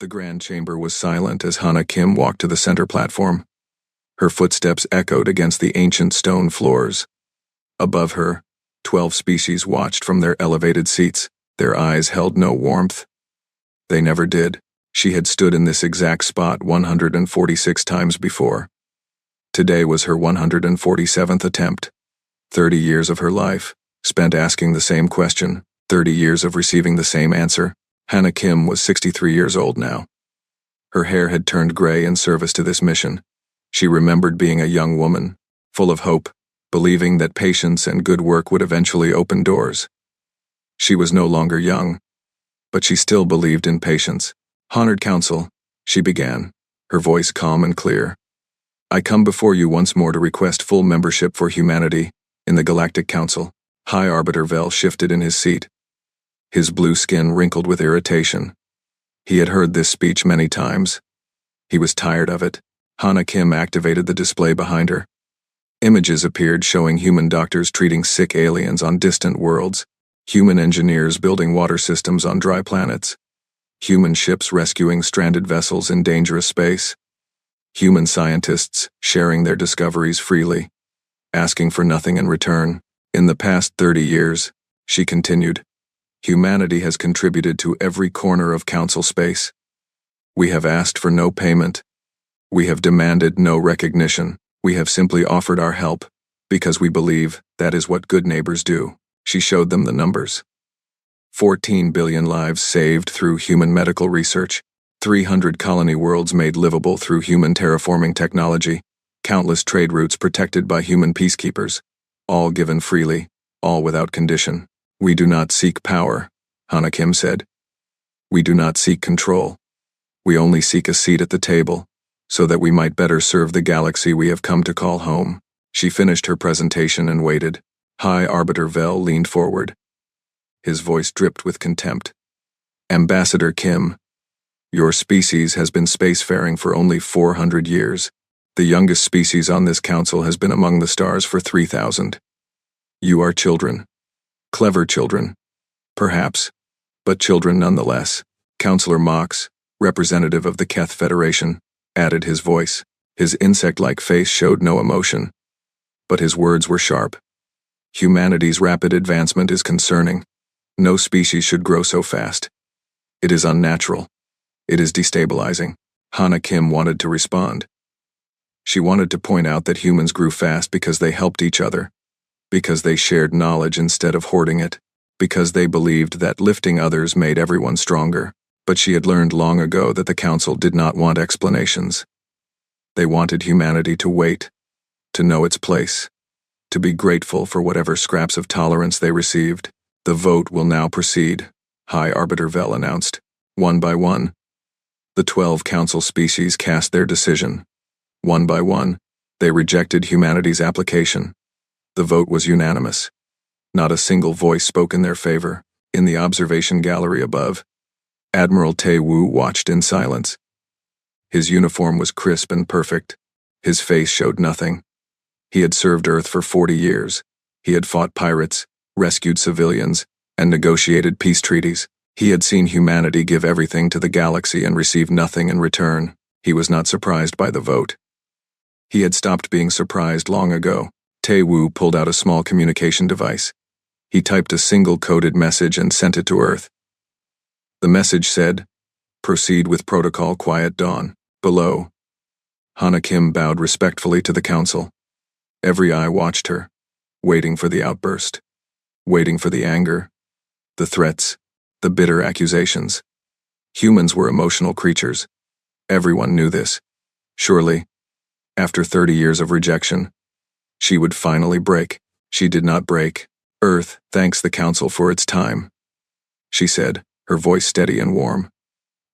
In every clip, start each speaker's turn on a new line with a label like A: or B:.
A: The grand chamber was silent as Hana Kim walked to the center platform. Her footsteps echoed against the ancient stone floors. Above her, 12 species watched from their elevated seats. Their eyes held no warmth. They never did. She had stood in this exact spot 146 times before. Today was her 147th attempt. 30 years of her life, spent asking the same question, 30 years of receiving the same answer. Hana Kim was 63 years old now. Her hair had turned gray in service to this mission. She remembered being a young woman, full of hope, believing that patience and good work would eventually open doors. She was no longer young, but she still believed in patience. "Honored Council," she began, her voice calm and clear. "I come before you once more to request full membership for humanity in the Galactic Council." High Arbiter Vel shifted in his seat. His blue skin wrinkled with irritation. He had heard this speech many times. He was tired of it. Hana Kim activated the display behind her. Images appeared showing human doctors treating sick aliens on distant worlds, human engineers building water systems on dry planets, human ships rescuing stranded vessels in dangerous space, human scientists sharing their discoveries freely, asking for nothing in return. In the past 30 years, she continued, humanity has contributed to every corner of council space. We have asked for no payment. We have demanded no recognition. We have simply offered our help, because we believe that is what good neighbors do. She showed them the numbers. 14 billion lives saved through human medical research, 300 colony worlds made livable through human terraforming technology, countless trade routes protected by human peacekeepers, all given freely, all without condition. "We do not seek power," Hana Kim said. "We do not seek control. We only seek a seat at the table, so that we might better serve the galaxy we have come to call home." She finished her presentation and waited. High Arbiter Vel leaned forward. His voice dripped with contempt. "Ambassador Kim, your species has been spacefaring for only 400 years. The youngest species on this council has been among the stars for 3,000. You are children. Clever children, perhaps, but children nonetheless." Councillor Mox, representative of the Keth Federation, added his voice. His insect-like face showed no emotion, but his words were sharp. "Humanity's rapid advancement is concerning. No species should grow so fast. It is unnatural. It is destabilizing." Hana Kim wanted to respond. She wanted to point out that humans grew fast because they helped each other, because they shared knowledge instead of hoarding it, because they believed that lifting others made everyone stronger. But she had learned long ago that the Council did not want explanations. They wanted humanity to wait, to know its place, to be grateful for whatever scraps of tolerance they received. "The vote will now proceed," High Arbiter Vel announced. One by one, the 12 Council species cast their decision. One by one, they rejected humanity's application. The vote was unanimous. Not a single voice spoke in their favor. In the observation gallery above, Admiral Tae Woo watched in silence. His uniform was crisp and perfect. His face showed nothing. He had served Earth for 40 years. He had fought pirates, rescued civilians, and negotiated peace treaties. He had seen humanity give everything to the galaxy and receive nothing in return. He was not surprised by the vote. He had stopped being surprised long ago. Tae Woo pulled out a small communication device. He typed a single coded message and sent it to Earth. The message said, "Proceed with Protocol Quiet Dawn." Below, Hana Kim bowed respectfully to the Council. Every eye watched her, waiting for the outburst, waiting for the anger, the threats, the bitter accusations. Humans were emotional creatures. Everyone knew this. Surely, after 30 years of rejection, she would finally break. She did not break. "Earth thanks the Council for its time," she said, her voice steady and warm.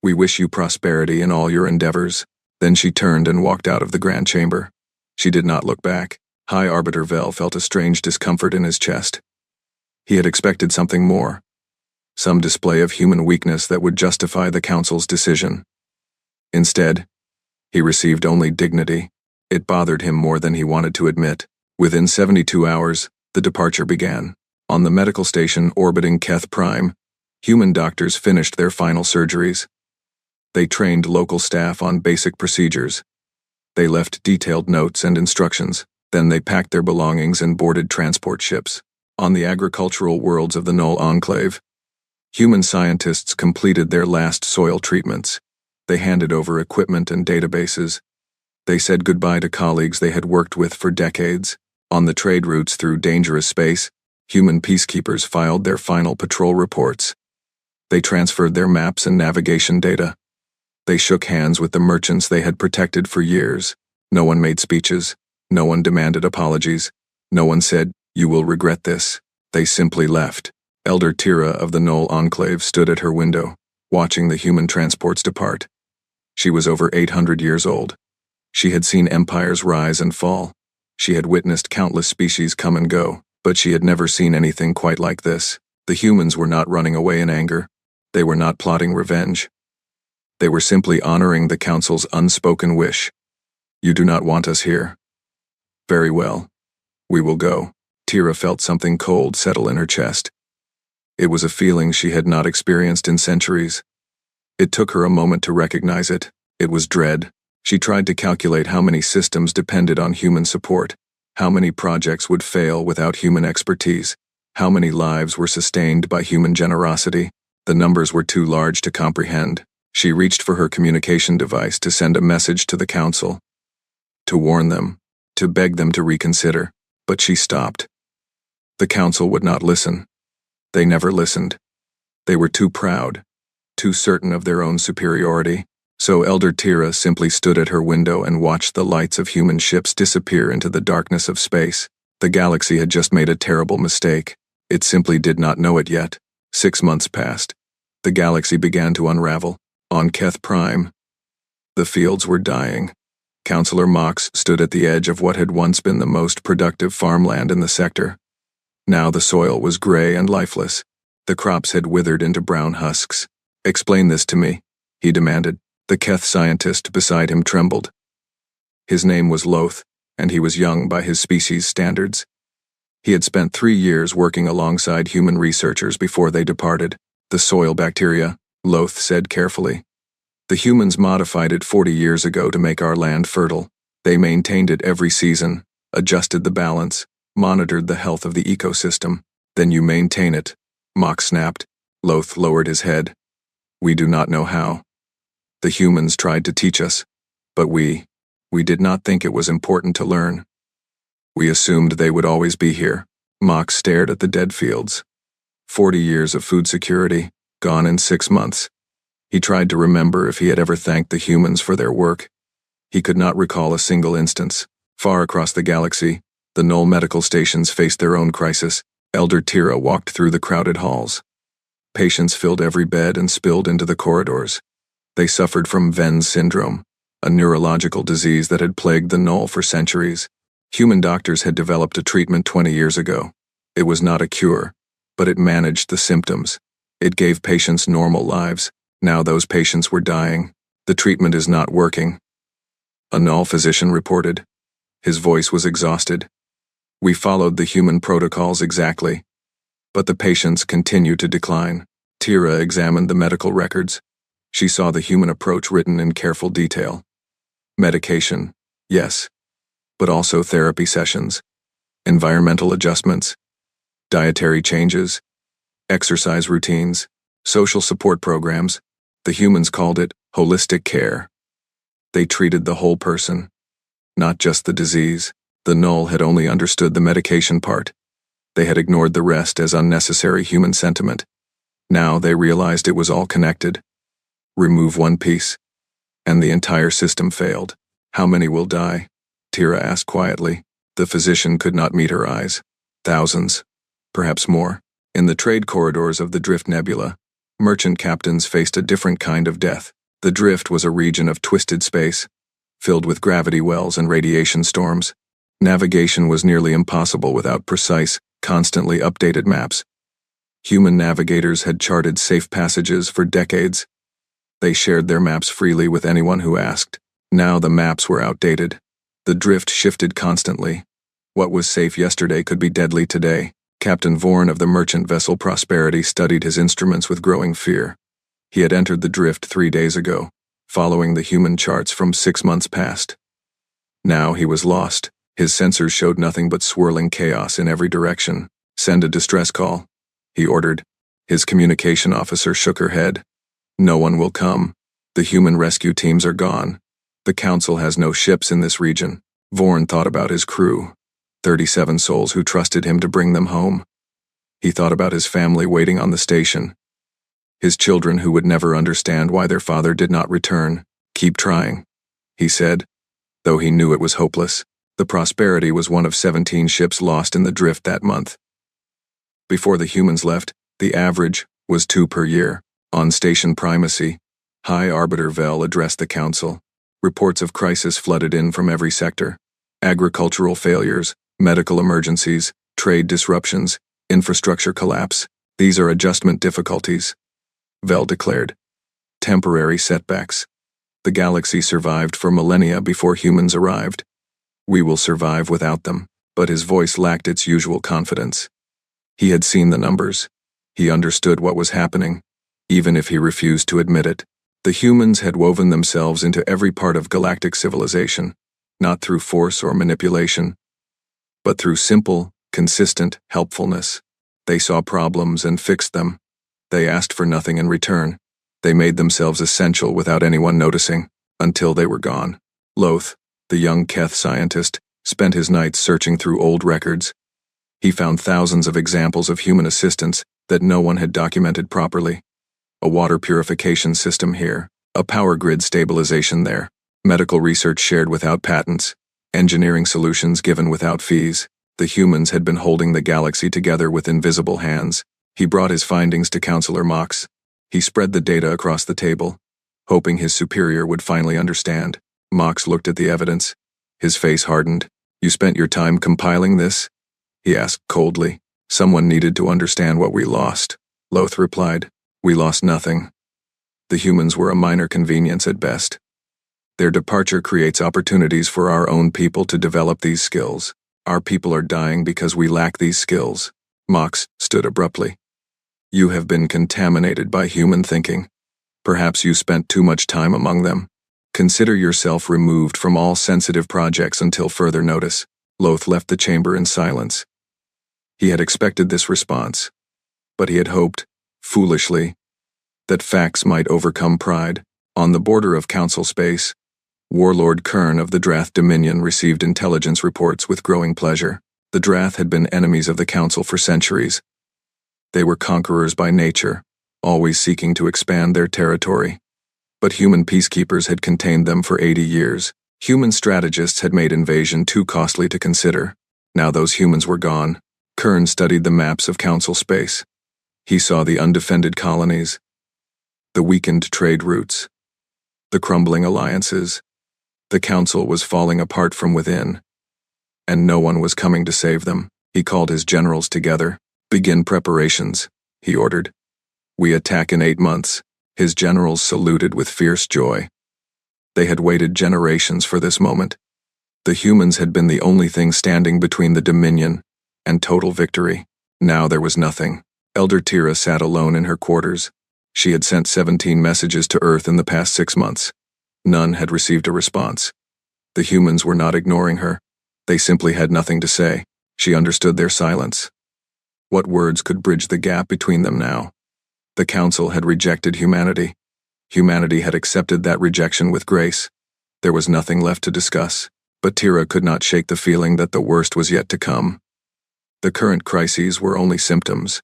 A: "We wish you prosperity in all your endeavors." Then she turned and walked out of the Grand Chamber. She did not look back. High Arbiter Vel felt a strange discomfort in his chest. He had expected something more, some display of human weakness that would justify the Council's decision. Instead, he received only dignity. It bothered him more than he wanted to admit. Within 72 hours, the departure began. On the medical station orbiting Keth Prime, human doctors finished their final surgeries. They trained local staff on basic procedures. They left detailed notes and instructions. Then they packed their belongings and boarded transport ships. On the agricultural worlds of the Null Enclave, human scientists completed their last soil treatments. They handed over equipment and databases. They said goodbye to colleagues they had worked with for decades. On the trade routes through dangerous space, human peacekeepers filed their final patrol reports. They transferred their maps and navigation data. They shook hands with the merchants they had protected for years. No one made speeches. No one demanded apologies. No one said, "You will regret this." They simply left. Elder Tira of the Null Enclave stood at her window, watching the human transports depart. She was over 800 years old. She had seen empires rise and fall. She had witnessed countless species come and go, but she had never seen anything quite like this. The humans were not running away in anger. They were not plotting revenge. They were simply honoring the Council's unspoken wish. "You do not want us here." "Very well. We will go." Tira felt something cold settle in her chest. It was a feeling she had not experienced in centuries. It took her a moment to recognize it. It was dread. She tried to calculate how many systems depended on human support, how many projects would fail without human expertise, how many lives were sustained by human generosity. The numbers were too large to comprehend. She reached for her communication device to send a message to the Council, to warn them, to beg them to reconsider, but she stopped. The Council would not listen. They never listened. They were too proud, too certain of their own superiority. So Elder Tira simply stood at her window and watched the lights of human ships disappear into the darkness of space. The galaxy had just made a terrible mistake. It simply did not know it yet. 6 months passed. The galaxy began to unravel. On Keth Prime, the fields were dying. Councillor Mox stood at the edge of what had once been the most productive farmland in the sector. Now the soil was gray and lifeless. The crops had withered into brown husks. "Explain this to me," he demanded. The Keth scientist beside him trembled. His name was Loth, and he was young by his species' standards. He had spent 3 years working alongside human researchers before they departed. "The soil bacteria," Loth said carefully. "The humans modified it 40 years ago to make our land fertile. They maintained it every season, adjusted the balance, monitored the health of the ecosystem. Then you maintain it," Mox snapped. Loth lowered his head. "We do not know how. The humans tried to teach us, but we did not think it was important to learn. We assumed they would always be here." Mox stared at the dead fields. 40 years of food security, gone in 6 months. He tried to remember if he had ever thanked the humans for their work. He could not recall a single instance. Far across the galaxy, the Null medical stations faced their own crisis. Elder Tira walked through the crowded halls. Patients filled every bed and spilled into the corridors. They suffered from Venn syndrome, a neurological disease that had plagued the Null for centuries. Human doctors had developed a treatment 20 years ago. It was not a cure, but it managed the symptoms. It gave patients normal lives. Now those patients were dying. "The treatment is not working," a Null physician reported. His voice was exhausted. "We followed the human protocols exactly, but the patients continue to decline." Tira examined the medical records. She saw the human approach written in careful detail. Medication, yes, but also therapy sessions, environmental adjustments, dietary changes, exercise routines, social support programs. The humans called it holistic care. They treated the whole person, not just the disease. The Null had only understood the medication part. They had ignored the rest as unnecessary human sentiment. Now they realized it was all connected. Remove one piece, and the entire system failed. "How many will die?" Tira asked quietly. The physician could not meet her eyes. "Thousands, perhaps more." In the trade corridors of the Drift Nebula, merchant captains faced a different kind of death. The Drift was a region of twisted space, filled with gravity wells and radiation storms. Navigation was nearly impossible without precise, constantly updated maps. Human navigators had charted safe passages for decades. They shared their maps freely with anyone who asked. Now the maps were outdated. The drift shifted constantly. What was safe yesterday could be deadly today. Captain Vorn of the merchant vessel Prosperity studied his instruments with growing fear. He had entered the drift 3 days ago. following the human charts from 6 months past. Now he was lost. His sensors showed nothing but swirling chaos in every direction. "Send a distress call," he ordered. His communication officer shook her head. "No one will come. The human rescue teams are gone. The Council has no ships in this region." Vorn thought about his crew, 37 souls who trusted him to bring them home. He thought about his family waiting on the station. His children who would never understand why their father did not return. "Keep trying," he said, though he knew it was hopeless. The Prosperity was one of 17 ships lost in the drift that month. Before the humans left, the average was 2 per year. On station primacy, High Arbiter Vel addressed the Council. Reports of crisis flooded in from every sector. Agricultural failures, medical emergencies, trade disruptions, infrastructure collapse. "These are adjustment difficulties," Vel declared. "Temporary setbacks. The galaxy survived for millennia before humans arrived. We will survive without them." But his voice lacked its usual confidence. He had seen the numbers. He understood what was happening, even if he refused to admit it. The humans had woven themselves into every part of galactic civilization, not through force or manipulation, but through simple, consistent helpfulness. They saw problems and fixed them. They asked for nothing in return. They made themselves essential without anyone noticing, until they were gone. Loth, the young Keth scientist, spent his nights searching through old records. He found thousands of examples of human assistance that no one had documented properly. A water purification system here, a power grid stabilization there, medical research shared without patents, engineering solutions given without fees. The humans had been holding the galaxy together with invisible hands. He brought his findings to Counselor Mox. He spread the data across the table, hoping his superior would finally understand. Mox looked at the evidence. His face hardened. "You spent your time compiling this?" he asked coldly. "Someone needed to understand what we lost," Loth replied. "We lost nothing. The humans were a minor convenience at best. Their departure creates opportunities for our own people to develop these skills. Our people are dying because we lack these skills." Mox stood abruptly. "You have been contaminated by human thinking. Perhaps you spent too much time among them. Consider yourself removed from all sensitive projects until further notice." Loth left the chamber in silence. He had expected this response, but he had hoped, foolishly, that facts might overcome pride. On the border of Council space, Warlord Kern of the Drath Dominion received intelligence reports with growing pleasure. The Drath had been enemies of the Council for centuries. They were conquerors by nature, always seeking to expand their territory. But human peacekeepers had contained them for 80 years. Human strategists had made invasion too costly to consider. Now those humans were gone. Kern studied the maps of Council space. He saw the undefended colonies, the weakened trade routes, the crumbling alliances. The Council was falling apart from within, and no one was coming to save them. He called his generals together. "Begin preparations," he ordered. "We attack in 8 months." His generals saluted with fierce joy. They had waited generations for this moment. The humans had been the only thing standing between the Dominion and total victory. Now there was nothing. Elder Tira sat alone in her quarters. She had sent 17 messages to Earth in the past 6 months. None had received a response. The humans were not ignoring her. They simply had nothing to say. She understood their silence. What words could bridge the gap between them now? The Council had rejected humanity. Humanity had accepted that rejection with grace. There was nothing left to discuss. But Tira could not shake the feeling that the worst was yet to come. The current crises were only symptoms.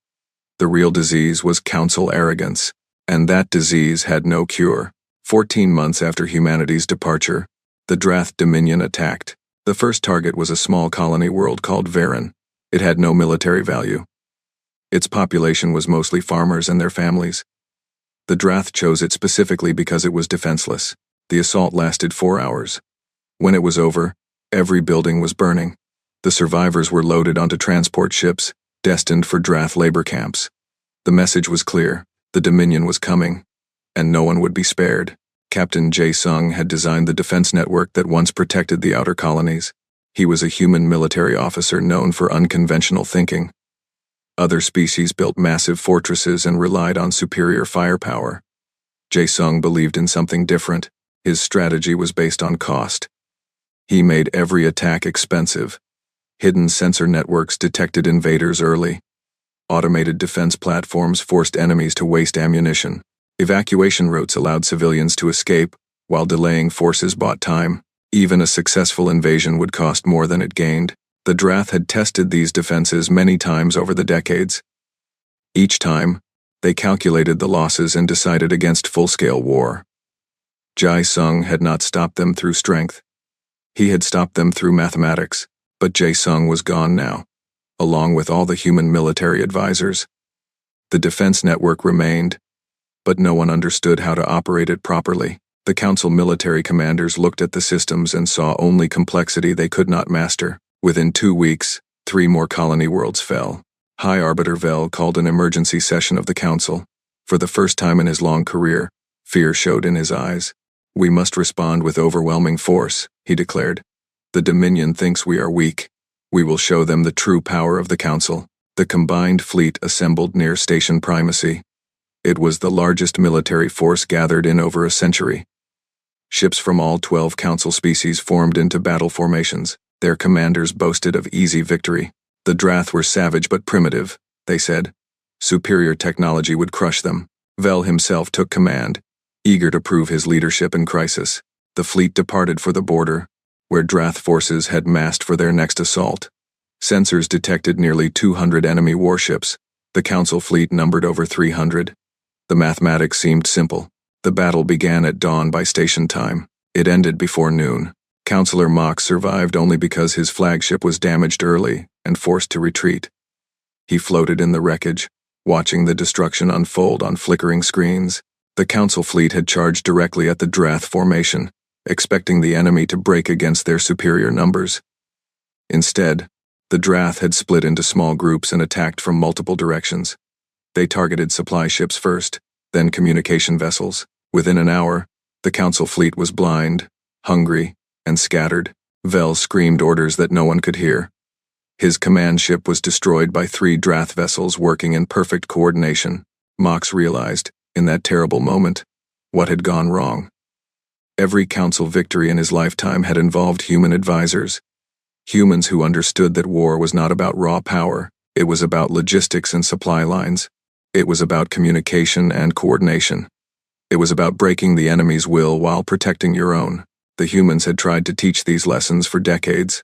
A: The real disease was Council arrogance, and that disease had no cure. 14 months after humanity's departure, the Drath Dominion attacked. The first target was a small colony world called Varen. It had no military value. Its population was mostly farmers and their families. The Drath chose it specifically because it was defenseless. The assault lasted 4 hours. When it was over, every building was burning. The survivors were loaded onto transport ships, destined for Drath labor camps. The message was clear: the Dominion was coming, and no one would be spared. Captain Jae Sung had designed the defense network that once protected the outer colonies. He was a human military officer known for unconventional thinking. Other species built massive fortresses and relied on superior firepower. Jae-sung believed in something different. His strategy was based on cost. He made every attack expensive. Hidden sensor networks detected invaders early. Automated defense platforms forced enemies to waste ammunition. Evacuation routes allowed civilians to escape, while delaying forces bought time. Even a successful invasion would cost more than it gained. The Drath had tested these defenses many times over the decades. Each time, they calculated the losses and decided against full-scale war. Jae-sung had not stopped them through strength. He had stopped them through mathematics, but Jae-sung was gone now, along with all the human military advisors. The defense network remained, but no one understood how to operate it properly. The Council military commanders looked at the systems and saw only complexity they could not master. Within 2 weeks, 3 more colony worlds fell. High Arbiter Vel called an emergency session of the Council. For the first time in his long career, fear showed in his eyes. "We must respond with overwhelming force," he declared. "The Dominion thinks we are weak. We will show them the true power of the Council." The combined fleet assembled near Station Primacy. It was the largest military force gathered in over a century. Ships from all 12 Council species formed into battle formations. Their commanders boasted of easy victory. The Drath were savage but primitive, they said. Superior technology would crush them. Vel himself took command, eager to prove his leadership in crisis. The fleet departed for the border, where Drath forces had massed for their next assault. Sensors detected nearly 200 enemy warships. The Council fleet numbered over 300. The mathematics seemed simple. The battle began at dawn by station time. It ended before noon. Councillor Mock survived only because his flagship was damaged early and forced to retreat. He floated in the wreckage, watching the destruction unfold on flickering screens. The Council fleet had charged directly at the Drath formation, expecting the enemy to break against their superior numbers. Instead, the Drath had split into small groups and attacked from multiple directions. They targeted supply ships first, then communication vessels. Within an hour, the Council fleet was blind, hungry, and scattered. Vel screamed orders that no one could hear. His command ship was destroyed by 3 Drath vessels working in perfect coordination. Mox realized, in that terrible moment, what had gone wrong. Every Council victory in his lifetime had involved human advisors. Humans who understood that war was not about raw power, it was about logistics and supply lines. It was about communication and coordination. It was about breaking the enemy's will while protecting your own. The humans had tried to teach these lessons for decades.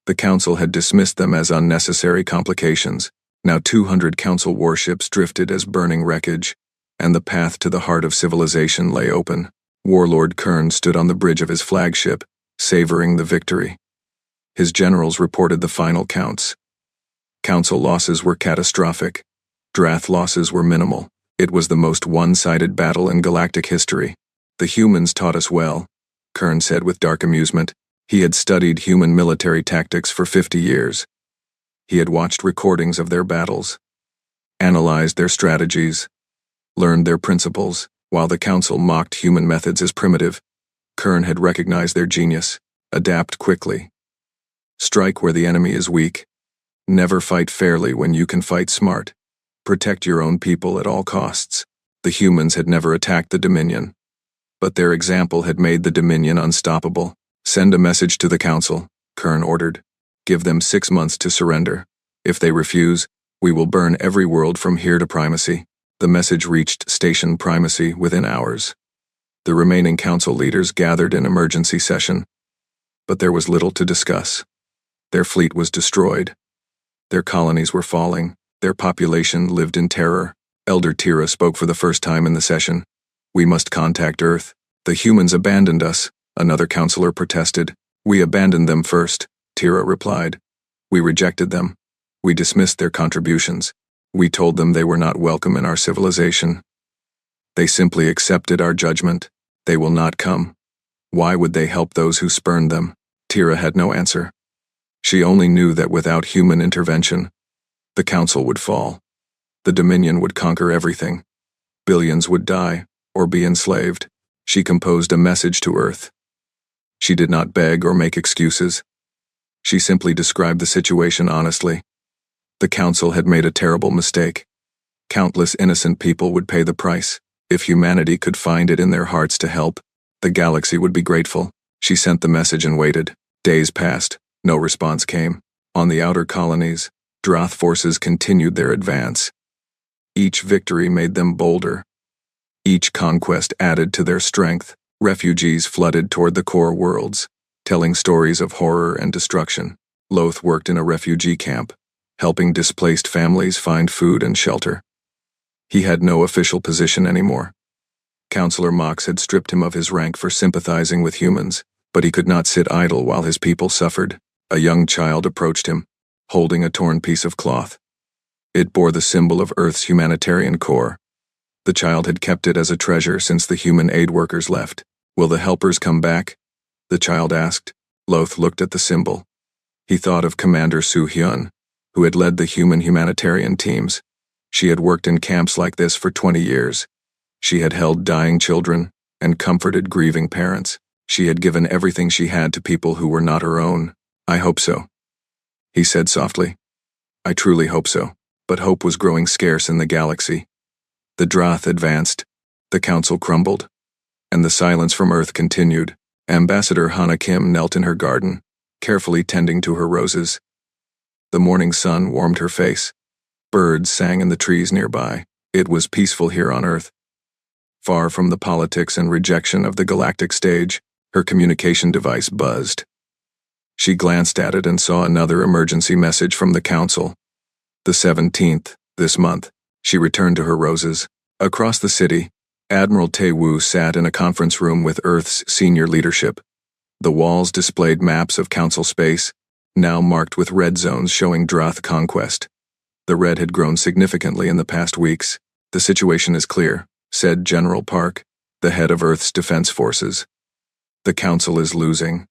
A: The Council had dismissed them as unnecessary complications. Now 200 Council warships drifted as burning wreckage, and the path to the heart of civilization lay open. Warlord Kern stood on the bridge of his flagship, savoring the victory. His generals reported the final counts. Council losses were catastrophic. Drath losses were minimal. It was the most one-sided battle in galactic history. "The humans taught us well," Kern said with dark amusement. He had studied human military tactics for 50 years. He had watched recordings of their battles, analyzed their strategies, learned their principles. While the Council mocked human methods as primitive, Kern had recognized their genius. Adapt quickly. Strike where the enemy is weak. Never fight fairly when you can fight smart. Protect your own people at all costs. The humans had never attacked the Dominion, but their example had made the Dominion unstoppable. "Send a message to the Council," Kern ordered. "Give them 6 months to surrender. If they refuse, we will burn every world from here to Primacy." The message reached Station Primacy within hours. The remaining Council leaders gathered in emergency session, but there was little to discuss. Their fleet was destroyed. Their colonies were falling. Their population lived in terror. Elder Tira spoke for the first time in the session. "We must contact Earth. The humans abandoned us," another counselor protested. "We abandoned them first," Tira replied. "We rejected them. We dismissed their contributions. We told them they were not welcome in our civilization. They simply accepted our judgment. They will not come. Why would they help those who spurned them?" Tira had no answer. She only knew that without human intervention, the Council would fall. The Dominion would conquer everything. Billions would die, or be enslaved. She composed a message to Earth. She did not beg or make excuses. She simply described the situation honestly. The Council had made a terrible mistake. Countless innocent people would pay the price. If humanity could find it in their hearts to help, the galaxy would be grateful. She sent the message and waited. Days passed. No response came. On the outer colonies, Droth forces continued their advance. Each victory made them bolder. Each conquest added to their strength. Refugees flooded toward the core worlds, telling stories of horror and destruction. Loth worked in a refugee camp, helping displaced families find food and shelter. He had no official position anymore. Counselor Mox had stripped him of his rank for sympathizing with humans, but he could not sit idle while his people suffered. A young child approached him, holding a torn piece of cloth. It bore the symbol of Earth's humanitarian core. The child had kept it as a treasure since the human aid workers left. "Will the helpers come back?" the child asked. Loth looked at the symbol. He thought of Commander Su Hyun, who had led the humanitarian teams. She had worked in camps like this for 20 years. She had held dying children and comforted grieving parents. She had given everything she had to people who were not her own. "I hope so," he said softly. "I truly hope so." But hope was growing scarce in the galaxy. The Droth advanced, the council crumbled, and the silence from Earth continued. Ambassador Hana Kim knelt in her garden, carefully tending to her roses. The morning sun warmed her face. Birds sang in the trees nearby. It was peaceful here on Earth. Far from the politics and rejection of the galactic stage, her communication device buzzed. She glanced at it and saw another emergency message from the council. The 17th, this month. She returned to her roses. Across the city, Admiral Tae-woo sat in a conference room with Earth's senior leadership. The walls displayed maps of council space, now marked with red zones showing Droth conquest. The red had grown significantly in the past weeks. "The situation is clear," said General Park, the head of Earth's defense forces. "The council is losing.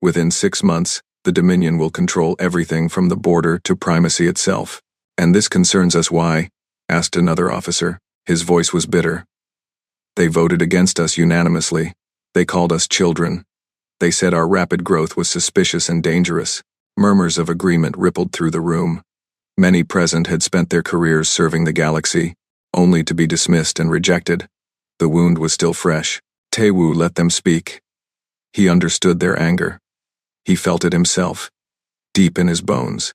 A: Within 6 months, the Dominion will control everything from the border to primacy itself. And this concerns us. Why?" asked another officer. His voice was bitter. "They voted against us unanimously. They called us children. They said our rapid growth was suspicious and dangerous." Murmurs of agreement rippled through the room. Many present had spent their careers serving the galaxy, only to be dismissed and rejected. The wound was still fresh. Tae-woo let them speak. He understood their anger. He felt it himself, deep in his bones.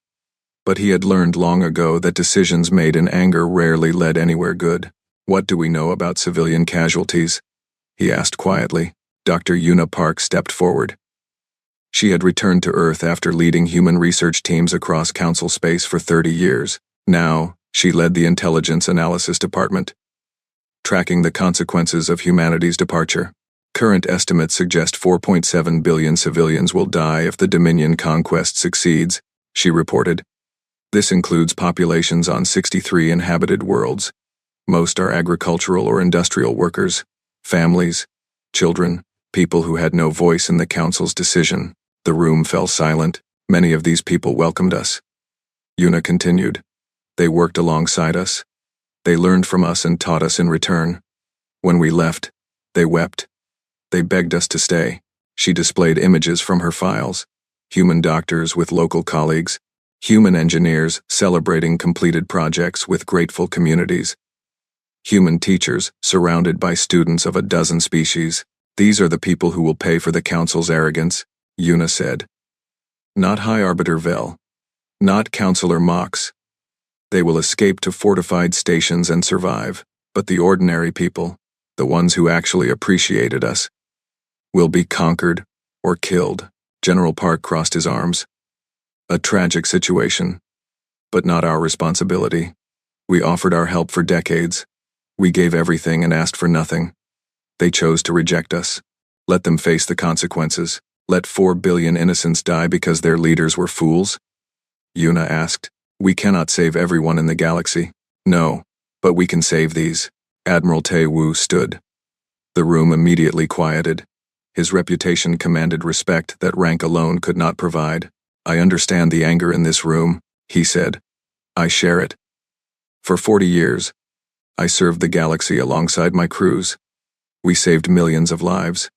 A: But he had learned long ago that decisions made in anger rarely led anywhere good. "What do we know about civilian casualties?" he asked quietly. Dr. Yuna Park stepped forward. She had returned to Earth after leading human research teams across council space for 30 years. Now, she led the Intelligence Analysis Department, tracking the consequences of humanity's departure. Current estimates suggest 4.7 billion civilians will die if the Dominion conquest succeeds, she reported. This includes populations on 63 inhabited worlds. Most are agricultural or industrial workers, families, children, people who had no voice in the council's decision. The room fell silent. Many of these people welcomed us. Yuna continued. They worked alongside us. They learned from us and taught us in return. When we left, they wept. They begged us to stay. She displayed images from her files. Human doctors with local colleagues. Human engineers celebrating completed projects with grateful communities. Human teachers surrounded by students of a dozen species. "These are the people who will pay for the council's arrogance," Yuna said. "Not High Arbiter Vel. Not Counselor Mox. They will escape to fortified stations and survive, but the ordinary people, the ones who actually appreciated us, will be conquered or killed." General Park crossed his arms. "A tragic situation, but not our responsibility. We offered our help for decades. We gave everything and asked for nothing. They chose to reject us. Let them face the consequences. Let 4 billion innocents die because their leaders were fools?" Yuna asked. "We cannot save everyone in the galaxy." "No, but we can save these." Admiral Tae-woo stood. The room immediately quieted. His reputation commanded respect that rank alone could not provide. "I understand the anger in this room," he said. "I share it. For 40 years, I served the galaxy alongside my crews. We saved millions of lives.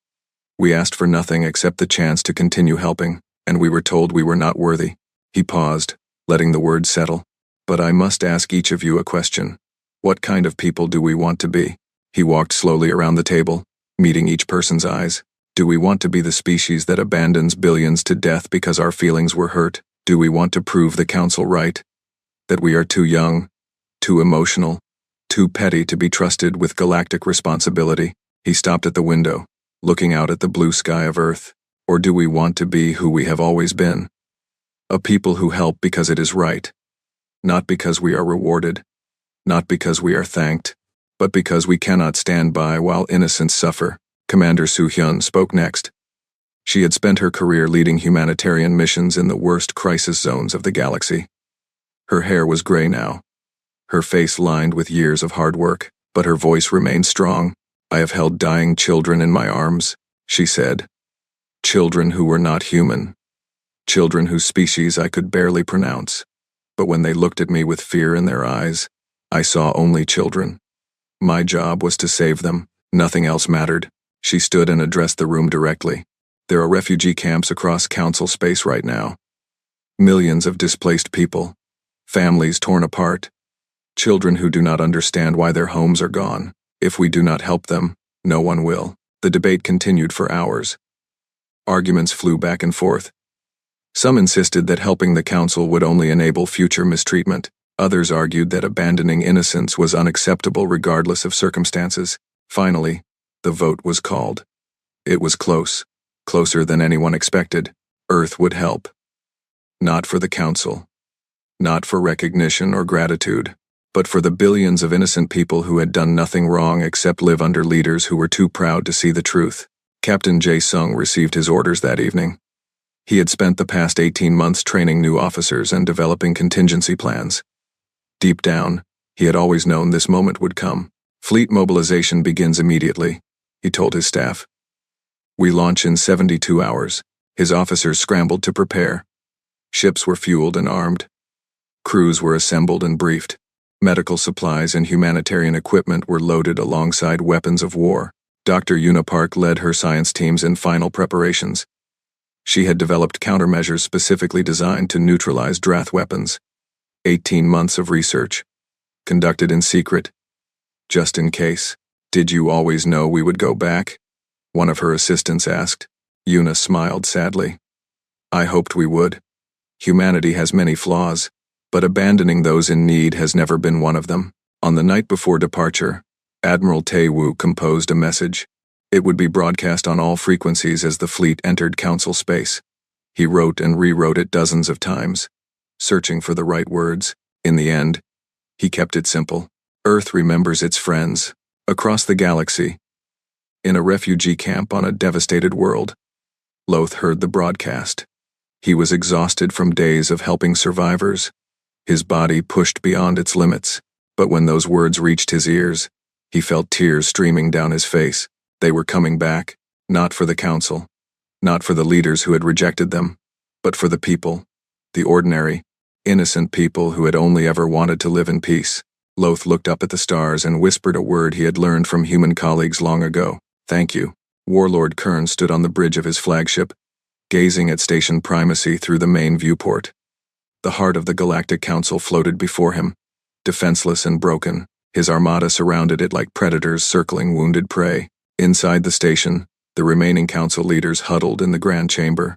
A: We asked for nothing except the chance to continue helping, and we were told we were not worthy." He paused, letting the words settle. "But I must ask each of you a question. What kind of people do we want to be?" He walked slowly around the table, meeting each person's eyes. Do we want to be the species that abandons billions to death because our feelings were hurt? Do we want to prove the council right? That we are too young, too emotional, too petty to be trusted with galactic responsibility? He stopped at the window, looking out at the blue sky of Earth. Or do we want to be who we have always been? A people who help because it is right. Not because we are rewarded. Not because we are thanked. But because we cannot stand by while innocents suffer. Commander Soo-hyun spoke next. She had spent her career leading humanitarian missions in the worst crisis zones of the galaxy. Her hair was gray now, her face lined with years of hard work, but her voice remained strong. I have held dying children in my arms, she said. Children who were not human. Children whose species I could barely pronounce. But when they looked at me with fear in their eyes, I saw only children. My job was to save them. Nothing else mattered. She stood and addressed the room directly. There are refugee camps across council space right now. Millions of displaced people. Families torn apart. Children who do not understand why their homes are gone. If we do not help them, no one will. The debate continued for hours. Arguments flew back and forth. Some insisted that helping the council would only enable future mistreatment. Others argued that abandoning innocents was unacceptable regardless of circumstances. Finally, the vote was called. It was close, closer than anyone expected. Earth would help. Not for the council. Not for recognition or gratitude, but for the billions of innocent people who had done nothing wrong except live under leaders who were too proud to see the truth. Captain Jae-sung received his orders that evening. He had spent the past 18 months training new officers and developing contingency plans. Deep down, he had always known this moment would come. Fleet mobilization begins immediately, he told his staff. We launch in 72 hours. His officers scrambled to prepare. Ships were fueled and armed. Crews were assembled and briefed. Medical supplies and humanitarian equipment were loaded alongside weapons of war. Dr. Yuna Park led her science teams in final preparations. She had developed countermeasures specifically designed to neutralize Drath weapons. 18 months of research, conducted in secret. Just in case. Did you always know we would go back? One of her assistants asked. Yuna smiled sadly. I hoped we would. Humanity has many flaws, but abandoning those in need has never been one of them. On the night before departure, Admiral Tae-woo composed a message. It would be broadcast on all frequencies as the fleet entered council space. He wrote and rewrote it dozens of times, searching for the right words. In the end, he kept it simple. Earth remembers its friends. Across the galaxy. In a refugee camp on a devastated world. Loth heard the broadcast. He was exhausted from days of helping survivors. His body pushed beyond its limits. But when those words reached his ears, he felt tears streaming down his face. They were coming back, not for the council, not for the leaders who had rejected them, but for the people, the ordinary, innocent people who had only ever wanted to live in peace. Loth looked up at the stars and whispered a word he had learned from human colleagues long ago. Thank you. Warlord Kern stood on the bridge of his flagship, gazing at station primacy through the main viewport. The heart of the Galactic Council floated before him, defenseless and broken. His armada surrounded it like predators circling wounded prey. Inside the station, the remaining council leaders huddled in the grand chamber.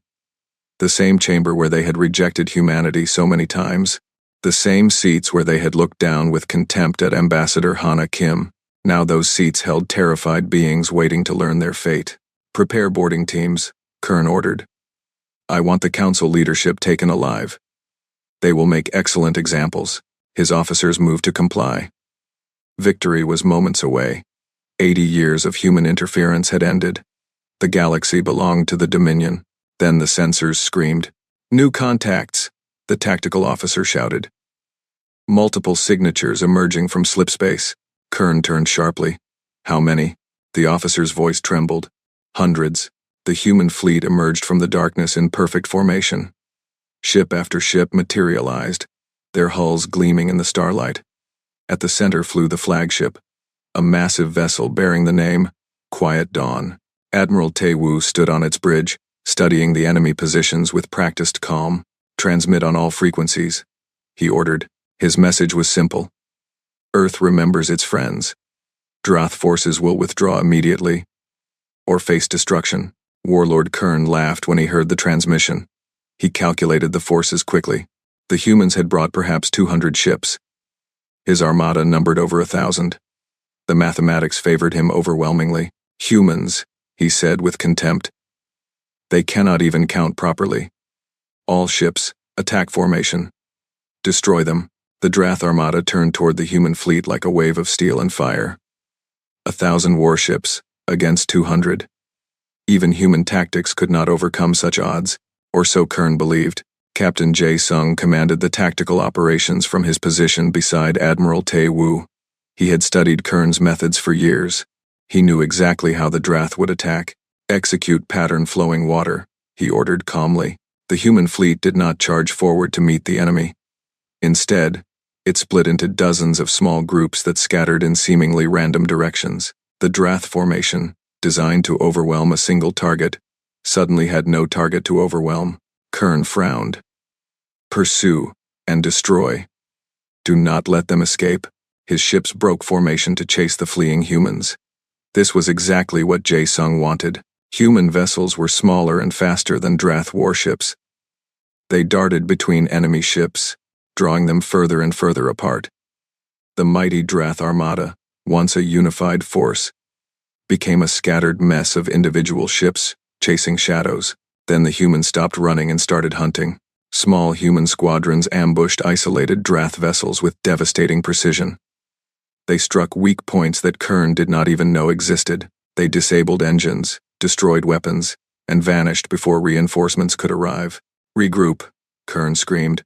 A: The same chamber where they had rejected humanity so many times. The same seats where they had looked down with contempt at Ambassador Hana Kim. Now those seats held terrified beings waiting to learn their fate. Prepare boarding teams, Kern ordered. I want the council leadership taken alive. They will make excellent examples. His officers moved to comply. Victory was moments away. 80 years of human interference had ended. The galaxy belonged to the Dominion. Then the sensors screamed. New contacts, the tactical officer shouted. Multiple signatures emerging from slipspace. Kern turned sharply. How many? The officer's voice trembled. Hundreds. The human fleet emerged from the darkness in perfect formation. Ship after ship materialized, their hulls gleaming in the starlight. At the center flew the flagship, a massive vessel bearing the name Quiet Dawn. Admiral Tae-woo stood on its bridge, studying the enemy positions with practiced calm. Transmit on all frequencies, he ordered. His message was simple. Earth remembers its friends. Droth forces will withdraw immediately or face destruction. Warlord Kern laughed when he heard the transmission. He calculated the forces quickly. The humans had brought perhaps 200 ships. His armada numbered over 1,000. The mathematics favored him overwhelmingly. Humans, he said with contempt. They cannot even count properly. All ships, attack formation. Destroy them. The Droth armada turned toward the human fleet like a wave of steel and fire. 1,000 warships, against 200. Even human tactics could not overcome such odds, or so Kern believed. Captain Jae Sung commanded the tactical operations from his position beside Admiral Tae Woo. He had studied Kern's methods for years. He knew exactly how the Droth would attack. Execute pattern flowing water, he ordered calmly. The human fleet did not charge forward to meet the enemy. Instead, it split into dozens of small groups that scattered in seemingly random directions. The Droth formation, designed to overwhelm a single target, suddenly had no target to overwhelm. Kern frowned. Pursue and destroy. Do not let them escape. His ships broke formation to chase the fleeing humans. This was exactly what Jae Sung wanted. Human vessels were smaller and faster than Droth warships. They darted between enemy ships, drawing them further and further apart. The mighty Droth armada, once a unified force, became a scattered mess of individual ships, chasing shadows. Then the humans stopped running and started hunting. Small human squadrons ambushed isolated Droth vessels with devastating precision. They struck weak points that Kern did not even know existed. They disabled engines, destroyed weapons, and vanished before reinforcements could arrive. Regroup, Kern screamed.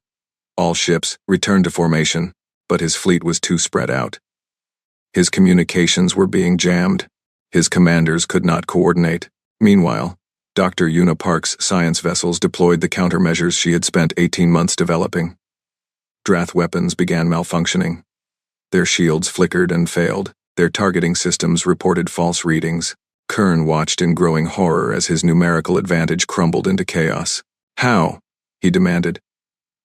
A: All ships, return to formation, but his fleet was too spread out. His communications were being jammed. His commanders could not coordinate. Meanwhile, Dr. Yuna Park's science vessels deployed the countermeasures she had spent 18 months developing. Droth weapons began malfunctioning. Their shields flickered and failed. Their targeting systems reported false readings. Kern watched in growing horror as his numerical advantage crumbled into chaos. How? He demanded.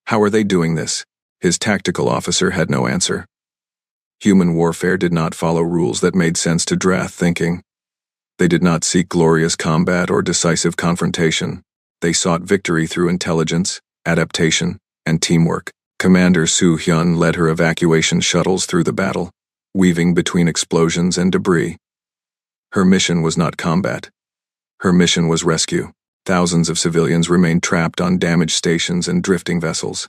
A: How are they doing this? His tactical officer had no answer. Human warfare did not follow rules that made sense to Droth thinking. They did not seek glorious combat or decisive confrontation. They sought victory through intelligence, adaptation, and teamwork. Commander Soo Hyun led her evacuation shuttles through the battle, weaving between explosions and debris. Her mission was not combat. Her mission was rescue. Thousands of civilians remained trapped on damaged stations and drifting vessels.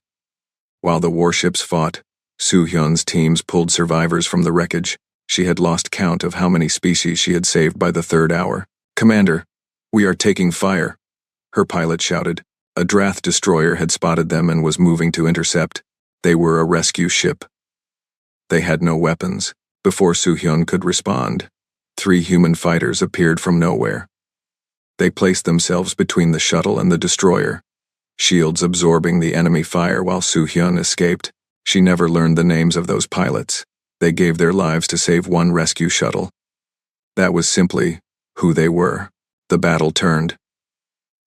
A: While the warships fought, Soo Hyun's teams pulled survivors from the wreckage. She had lost count of how many species she had saved by the third hour. Commander, we are taking fire, her pilot shouted. A Droth destroyer had spotted them and was moving to intercept. They were a rescue ship. They had no weapons. Before Soo Hyun could respond, 3 human fighters appeared from nowhere. They placed themselves between the shuttle and the destroyer, shields absorbing the enemy fire while Soo Hyun escaped. She never learned the names of those pilots. They gave their lives to save one rescue shuttle. That was simply who they were. The battle turned.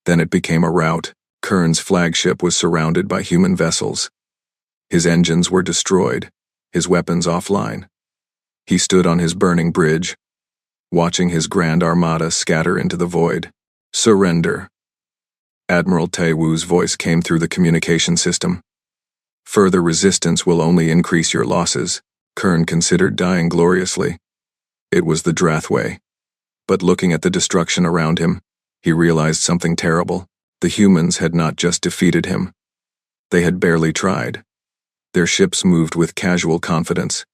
A: Then it became a rout. Kern's flagship was surrounded by human vessels. His engines were destroyed, his weapons offline. He stood on his burning bridge, watching his grand armada scatter into the void. Surrender. Admiral Tae Woo's voice came through the communication system. Further resistance will only increase your losses. Kern considered dying gloriously. It was the Droth way. But looking at the destruction around him, he realized something terrible. The humans had not just defeated him. They had barely tried. Their ships moved with casual confidence,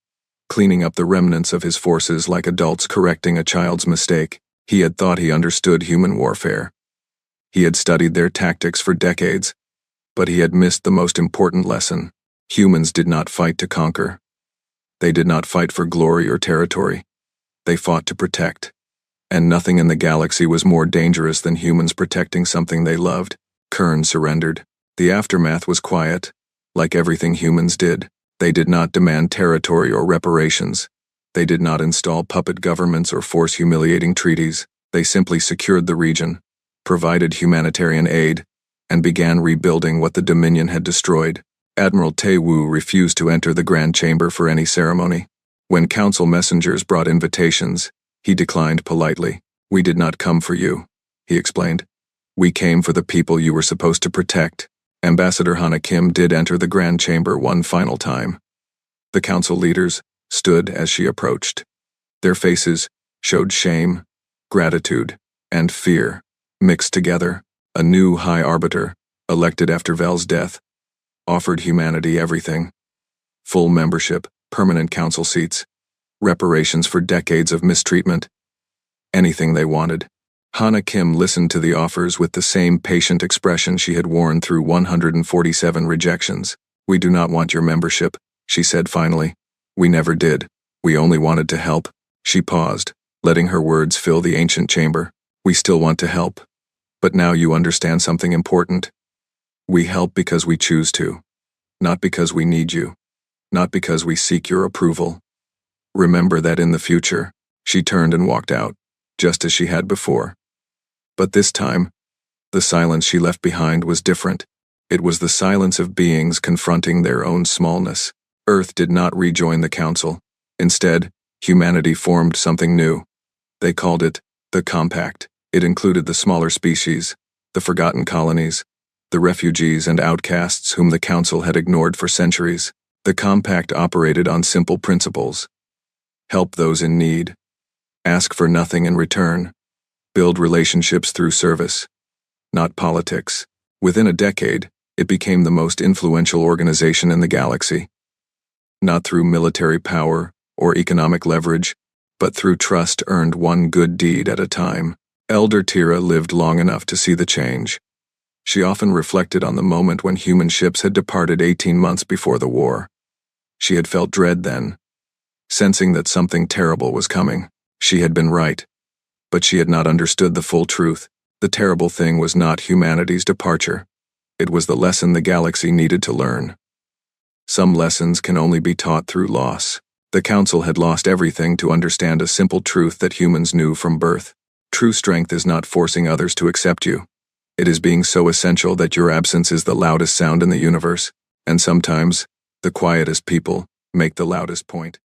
A: cleaning up the remnants of his forces like adults correcting a child's mistake. He had thought he understood human warfare. He had studied their tactics for decades, but he had missed the most important lesson. Humans did not fight to conquer. They did not fight for glory or territory. They fought to protect. And nothing in the galaxy was more dangerous than humans protecting something they loved. Kern surrendered. The aftermath was quiet, like everything humans did. They did not demand territory or reparations. They did not install puppet governments or force humiliating treaties. They simply secured the region, provided humanitarian aid, and began rebuilding what the Dominion had destroyed. Admiral Tae Woo refused to enter the Grand Chamber for any ceremony. When council messengers brought invitations, he declined politely. "We did not come for you," he explained. "We came for the people you were supposed to protect." Ambassador Hana Kim did enter the Grand Chamber one final time. The council leaders stood as she approached. Their faces showed shame, gratitude, and fear, mixed together. A new High Arbiter, elected after Vel's death, offered humanity everything: full membership, permanent council seats, reparations for decades of mistreatment, anything they wanted. Hana Kim listened to the offers with the same patient expression she had worn through 147 rejections. "We do not want your membership," she said finally. "We never did. We only wanted to help." She paused, letting her words fill the ancient chamber. "We still want to help. But now you understand something important. We help because we choose to, not because we need you, not because we seek your approval. Remember that in the future." She turned and walked out, just as she had before. But this time, the silence she left behind was different. It was the silence of beings confronting their own smallness. Earth did not rejoin the council. Instead, humanity formed something new. They called it the Compact. It included the smaller species, the forgotten colonies, the refugees and outcasts whom the council had ignored for centuries. The Compact operated on simple principles: help those in need, ask for nothing in return, build relationships through service, not politics. Within a decade, it became the most influential organization in the galaxy. Not through military power or economic leverage, but through trust earned one good deed at a time. Elder Tira lived long enough to see the change. She often reflected on the moment when human ships had departed 18 months before the war. She had felt dread then, sensing that something terrible was coming. She had been right, but she had not understood the full truth. The terrible thing was not humanity's departure. It was the lesson the galaxy needed to learn. Some lessons can only be taught through loss. The council had lost everything to understand a simple truth that humans knew from birth. True strength is not forcing others to accept you. It is being so essential that your absence is the loudest sound in the universe, and sometimes, the quietest people make the loudest point.